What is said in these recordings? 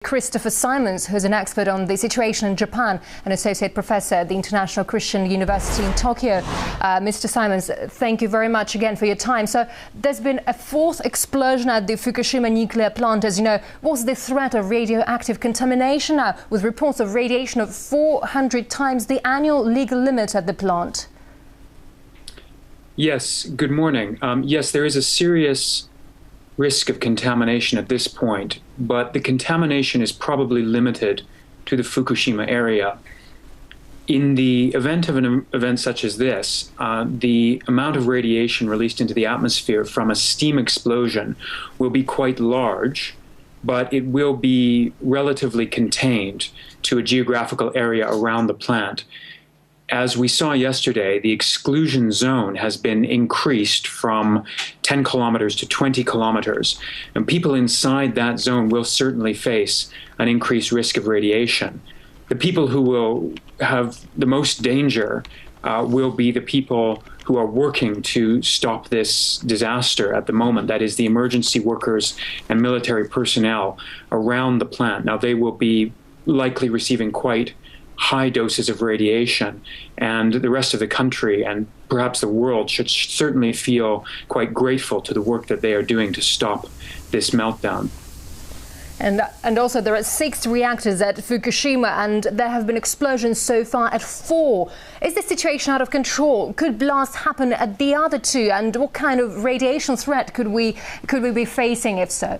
Christopher Simons, who's an expert on the situation in Japan, an associate professor at the International Christian University in Tokyo. Mr. Simons, thank you very much again for your time. So there's been a fourth explosion at the Fukushima nuclear plant, as you know. What's the threat of radioactive contamination now, with reports of radiation of 400 times the annual legal limit at the plant? Yes, good morning. Yes, there is a serious risk of contamination at this point, but the contamination is probably limited to the Fukushima area. In the event of an event such as this, the amount of radiation released into the atmosphere from a steam explosion will be quite large, but it will be relatively contained to a geographical area around the plant. As we saw yesterday, the exclusion zone has been increased from 10 kilometers to 20 kilometers, and people inside that zone will certainly face an increased risk of radiation. The people who will have the most danger will be the people who are working to stop this disaster at the moment, that is the emergency workers and military personnel around the plant. Now, they will be likely receiving quite high doses of radiation, and the rest of the country and perhaps the world should certainly feel quite grateful to the work that they are doing to stop this meltdown. And also there are 6 reactors at Fukushima, and there have been explosions so far at 4. Is the situation out of control? Could blasts happen at the other 2? And what kind of radiation threat could we be facing if so?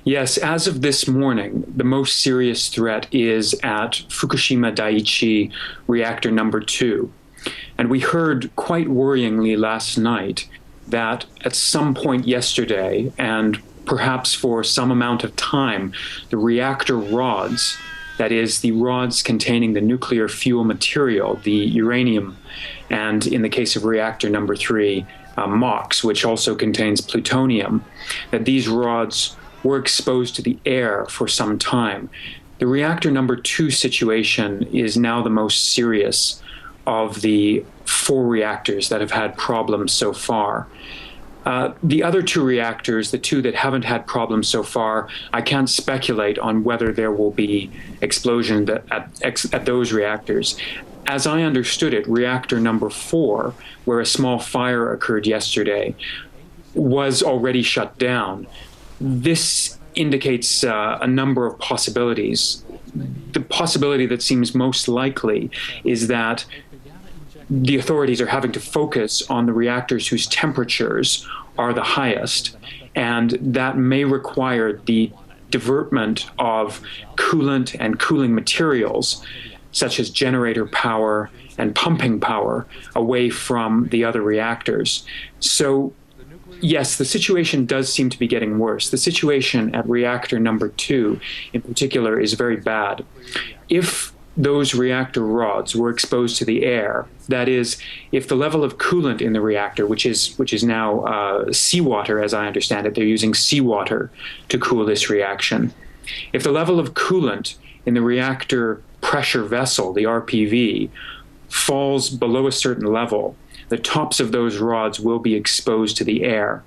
Yes, as of this morning, the most serious threat is at Fukushima Daiichi reactor number 2. And we heard quite worryingly last night that at some point yesterday, and perhaps for some amount of time, the reactor rods, that is, the rods containing the nuclear fuel material, the uranium, and in the case of reactor number 3, MOX, which also contains plutonium, that these rods were exposed to the air for some time. The reactor number 2 situation is now the most serious of the 4 reactors that have had problems so far. The other 2 reactors, the 2 that haven't had problems so far, I can't speculate on whether there will be explosions at those reactors. As I understood it, reactor number 4, where a small fire occurred yesterday, was already shut down. This indicates a number of possibilities. The possibility that seems most likely is that the authorities are having to focus on the reactors whose temperatures are the highest, and that may require the divertment of coolant and cooling materials, such as generator power and pumping power, away from the other reactors. So, yes, the situation does seem to be getting worse. The situation at reactor number 2 in particular is very bad. If those reactor rods were exposed to the air, that is, if the level of coolant in the reactor, which is now seawater as I understand it, they're using seawater to cool this reaction. If the level of coolant in the reactor pressure vessel, the RPV, falls below a certain level, the tops of those rods will be exposed to the air.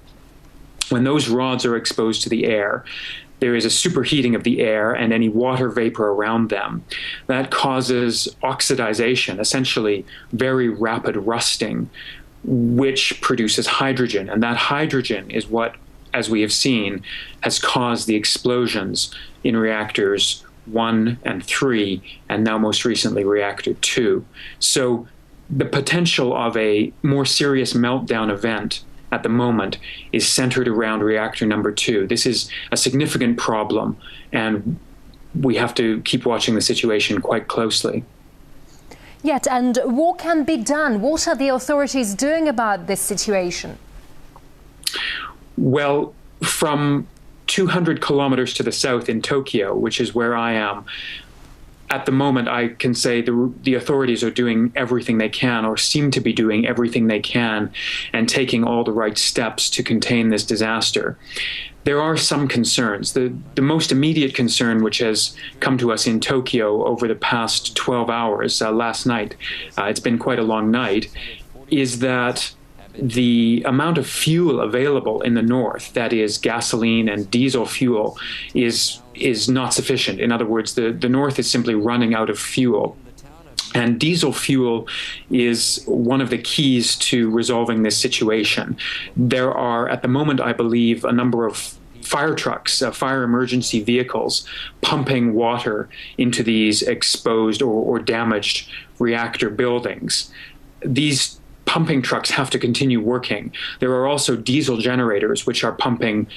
When those rods are exposed to the air, there is a superheating of the air and any water vapor around them. That causes oxidization, essentially very rapid rusting, which produces hydrogen. And that hydrogen is what, as we have seen, has caused the explosions in reactors 1 and 3, and now most recently reactor 2. So the potential of a more serious meltdown event at the moment is centered around reactor number 2. This is a significant problem, and we have to keep watching the situation quite closely. Yet, and what can be done? What are the authorities doing about this situation? Well, from 200 kilometers to the south in Tokyo, which is where I am, at the moment, I can say the authorities are doing everything they can, or seem to be doing everything they can, and taking all the right steps to contain this disaster. There are some concerns. The most immediate concern, which has come to us in Tokyo over the past 12 hours, last night, it's been quite a long night, is that the amount of fuel available in the north, that is gasoline and diesel fuel, is not sufficient. In other words, the north is simply running out of fuel. And diesel fuel is one of the keys to resolving this situation. There are, at the moment, I believe, a number of fire trucks, fire emergency vehicles, pumping water into these exposed or damaged reactor buildings. These pumping trucks have to continue working. There are also diesel generators which are pumping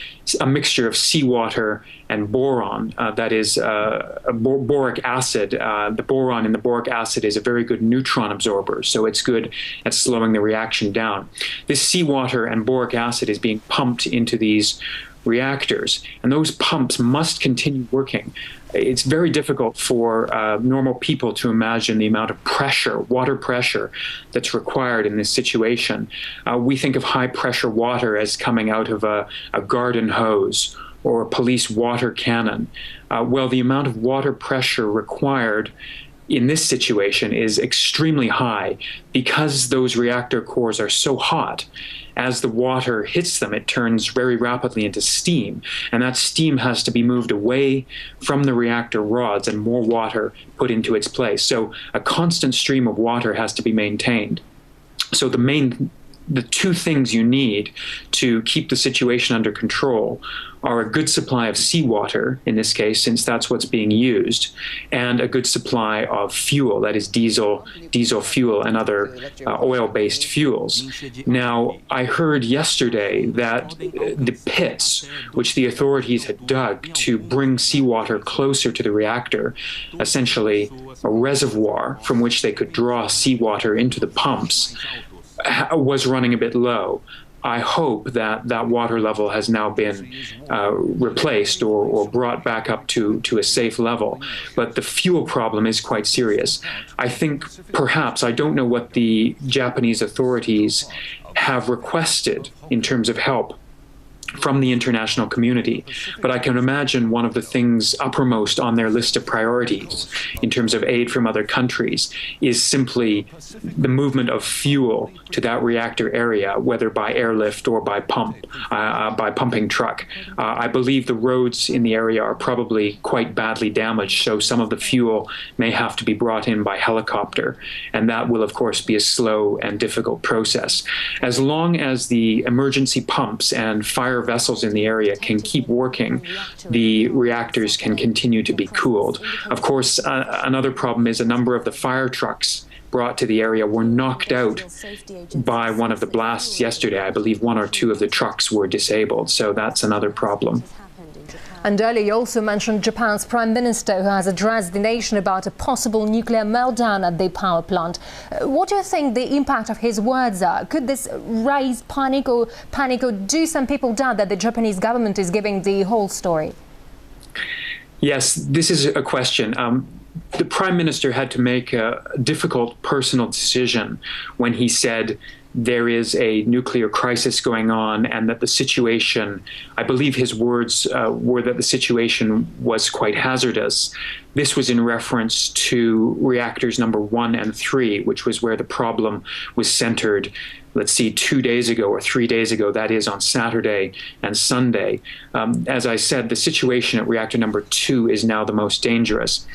a mixture of seawater and boron, that is boric acid. The boron in the boric acid is a very good neutron absorber, so it's good at slowing the reaction down. This seawater and boric acid is being pumped into these reactors, and those pumps must continue working. It's very difficult for normal people to imagine the amount of pressure, water pressure, that's required in this situation. We think of high pressure water as coming out of a garden hose or a police water cannon. Well, the amount of water pressure required in this situation is extremely high because those reactor cores are so hot. As the water hits them, it turns very rapidly into steam, and that steam has to be moved away from the reactor rods and more water put into its place. So a constant stream of water has to be maintained. So the two things you need to keep the situation under control are a good supply of seawater, in this case, since that's what's being used, and a good supply of fuel, that is diesel fuel and other oil-based fuels. Now, I heard yesterday that the pits which the authorities had dug to bring seawater closer to the reactor, essentially a reservoir from which they could draw seawater into the pumps, was running a bit low. I hope that that water level has now been replaced or brought back up to a safe level. But the fuel problem is quite serious. I think perhaps, I don't know what the Japanese authorities have requested in terms of help from the international community, but I can imagine one of the things uppermost on their list of priorities in terms of aid from other countries is simply the movement of fuel to that reactor area, whether by airlift or by pumping truck. I believe the roads in the area are probably quite badly damaged, so some of the fuel may have to be brought in by helicopter, and that will of course be a slow and difficult process. As long as the emergency pumps and fire vessels in the area can keep working, the reactors can continue to be cooled. Of course, another problem is a number of the fire trucks brought to the area were knocked out by one of the blasts yesterday. I believe one or two of the trucks were disabled, so that's another problem. And earlier you also mentioned Japan's Prime Minister, who has addressed the nation about a possible nuclear meltdown at the power plant. What do you think the impact of his words are? Could this raise panic or do some people doubt that the Japanese government is giving the whole story? Yes, this is a question. The Prime Minister had to make a difficult personal decision when he said there is a nuclear crisis going on and that the situation, I believe his words were that the situation was quite hazardous. This was in reference to reactors number 1 and 3, which was where the problem was centered, let's see, 2 days ago or 3 days ago, that is on Saturday and Sunday. As I said, the situation at reactor number 2 is now the most dangerous.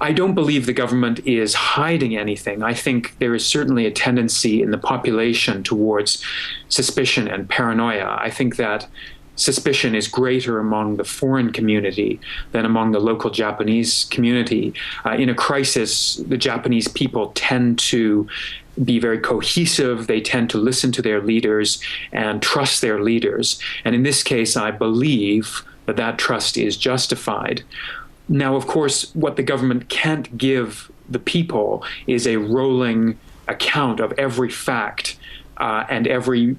I don't believe the government is hiding anything. I think there is certainly a tendency in the population towards suspicion and paranoia. I think that suspicion is greater among the foreign community than among the local Japanese community. In a crisis, the Japanese people tend to be very cohesive. They tend to listen to their leaders and trust their leaders. And in this case, I believe that that trust is justified. Now, of course, what the government can't give the people is a rolling account of every fact and every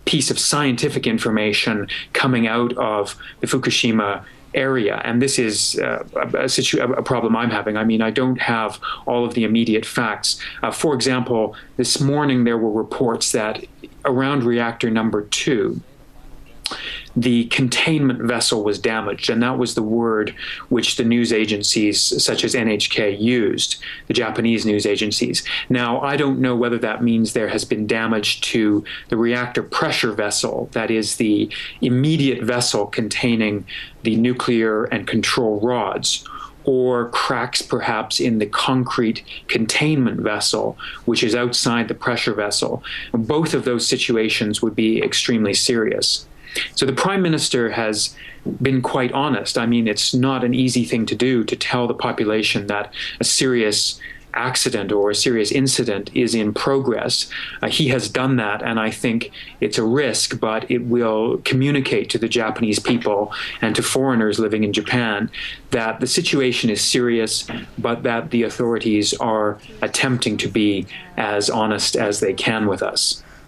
piece of scientific information coming out of the Fukushima area. And this is a problem I'm having. I mean, I don't have all of the immediate facts. For example, this morning there were reports that around reactor number 2, the containment vessel was damaged, and that was the word which the news agencies such as NHK used, the Japanese news agencies. Now, I don't know whether that means there has been damage to the reactor pressure vessel, that is the immediate vessel containing the nuclear and control rods, or cracks perhaps in the concrete containment vessel, which is outside the pressure vessel. Both of those situations would be extremely serious. So the Prime Minister has been quite honest. I mean, it's not an easy thing to do, to tell the population that a serious accident or a serious incident is in progress. He has done that, and I think it's a risk, but it will communicate to the Japanese people and to foreigners living in Japan that the situation is serious, but that the authorities are attempting to be as honest as they can with us.